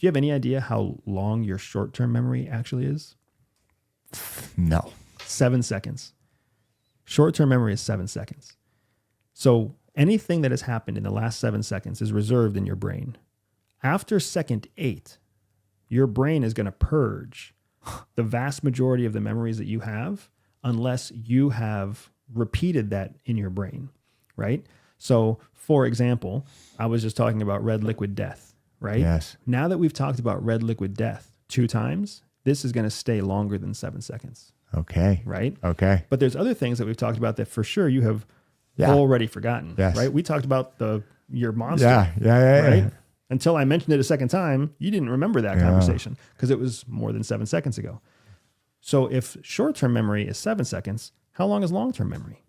you have any idea how long your short-term memory actually is? No. 7 seconds. Short-term memory is 7 seconds. So anything that has happened in the last 7 seconds is reserved in your brain. After second 8, your brain is going to purge the vast majority of the memories that you have unless you have repeated that in your brain, right? So, for example, I was just talking about red liquid death, right? Yes. Now that we've talked about red liquid death 2 times, this is going to stay longer than 7 seconds. Okay. Right? Okay. But there's other things that we've talked about that for sure you have already forgotten, Yes. right? We talked about your monster, Yeah. right? Until I mentioned it a second time, you didn't remember that conversation because it was more than 7 seconds ago. So if short-term memory is 7 seconds, how long is long-term memory?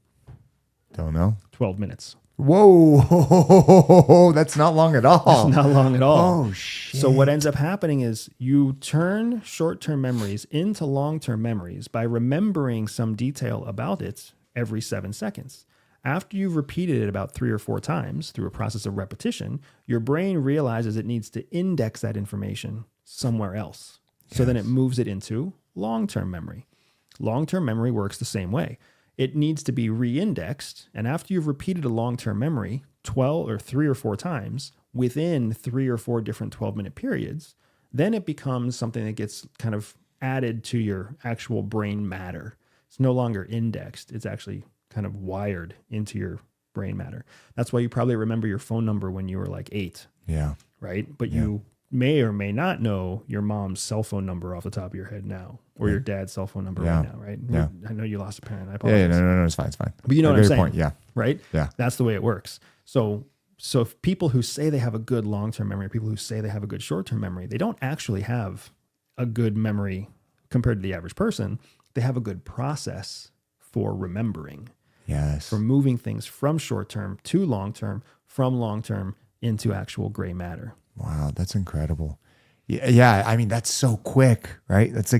Don't know. 12 minutes. Whoa, that's not long at all. That's not long at all. Oh, shit. So what ends up happening is you turn short-term memories into long-term memories by remembering some detail about it every 7 seconds. After you've repeated it about 3 or 4 times through a process of repetition, your brain realizes it needs to index that information somewhere else. So then it moves it into long-term memory. Long-term memory works the same way. It needs to be re-indexed, and after you've repeated a long-term memory 12 or 3 or 4 times within 3 or 4 different 12-minute periods, then it becomes something that gets kind of added to your actual brain matter. It's no longer indexed. It's actually kind of wired into your brain matter. That's why you probably remember your phone number when you were like 8. Yeah. Right? But you may or may not know your mom's cell phone number off the top of your head now, or your dad's cell phone number right now, right? Yeah. I know you lost a parent. I apologize. Yeah, no, it's fine. But you know what I'm saying, point. Yeah. right? Yeah. That's the way it works. So if people who say they have a good long-term memory, people who say they have a good short-term memory, they don't actually have a good memory compared to the average person. They have a good process for remembering. Yes. For moving things from short-term to long-term, from long-term into actual gray matter. Wow, that's incredible. Yeah, I mean, that's so quick, right? That's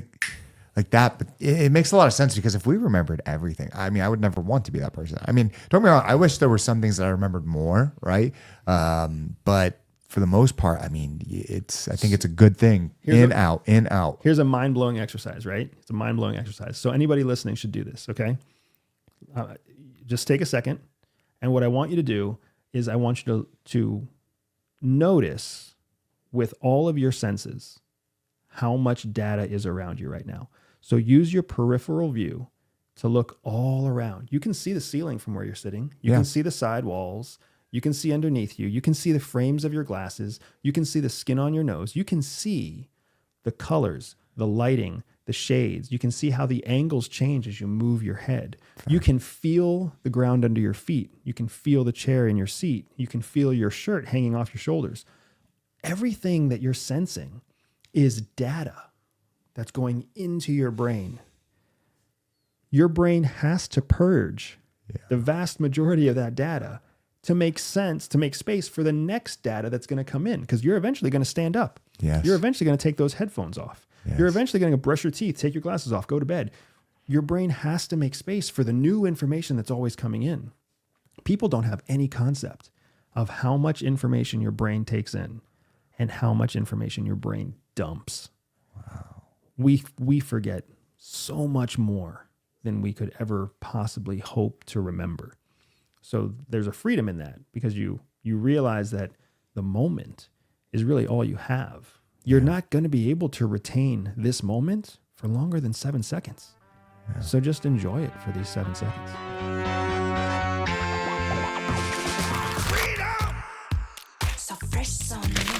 like that, but it makes a lot of sense because if we remembered everything, I mean, I would never want to be that person. I mean, don't get me wrong, I wish there were some things that I remembered more, right? But for the most part, I mean, I think it's a good thing. In, out. Here's a mind-blowing exercise, right? It's a mind-blowing exercise. So anybody listening should do this, okay? Just take a second. And what I want you to do is I want you to notice with all of your senses how much data is around you right now. So use your peripheral view to look all around. You can see the ceiling from where you're sitting. You can see the side walls. You can see underneath you. You can see the frames of your glasses. You can see the skin on your nose. You can see the colors, the lighting, the shades. You can see how the angles change as you move your head. You can feel the ground under your feet. You can feel the chair in your seat. You can feel your shirt hanging off your shoulders. Everything that you're sensing is data that's going into your brain. Your brain has to purge the vast majority of that data to make sense, to make space for the next data that's going to come in, because you're eventually going to stand up. Yes. You're eventually going to take those headphones off. Yes. You're eventually going to brush your teeth, take your glasses off, go to bed. Your brain has to make space for the new information that's always coming in. People don't have any concept of how much information your brain takes in and how much information your brain dumps. Wow. We forget so much more than we could ever possibly hope to remember. So there's a freedom in that because you realize that the moment is really all you have. You're not going to be able to retain this moment for longer than 7 seconds. Yeah. So just enjoy it for these 7 seconds. So fresh, so new.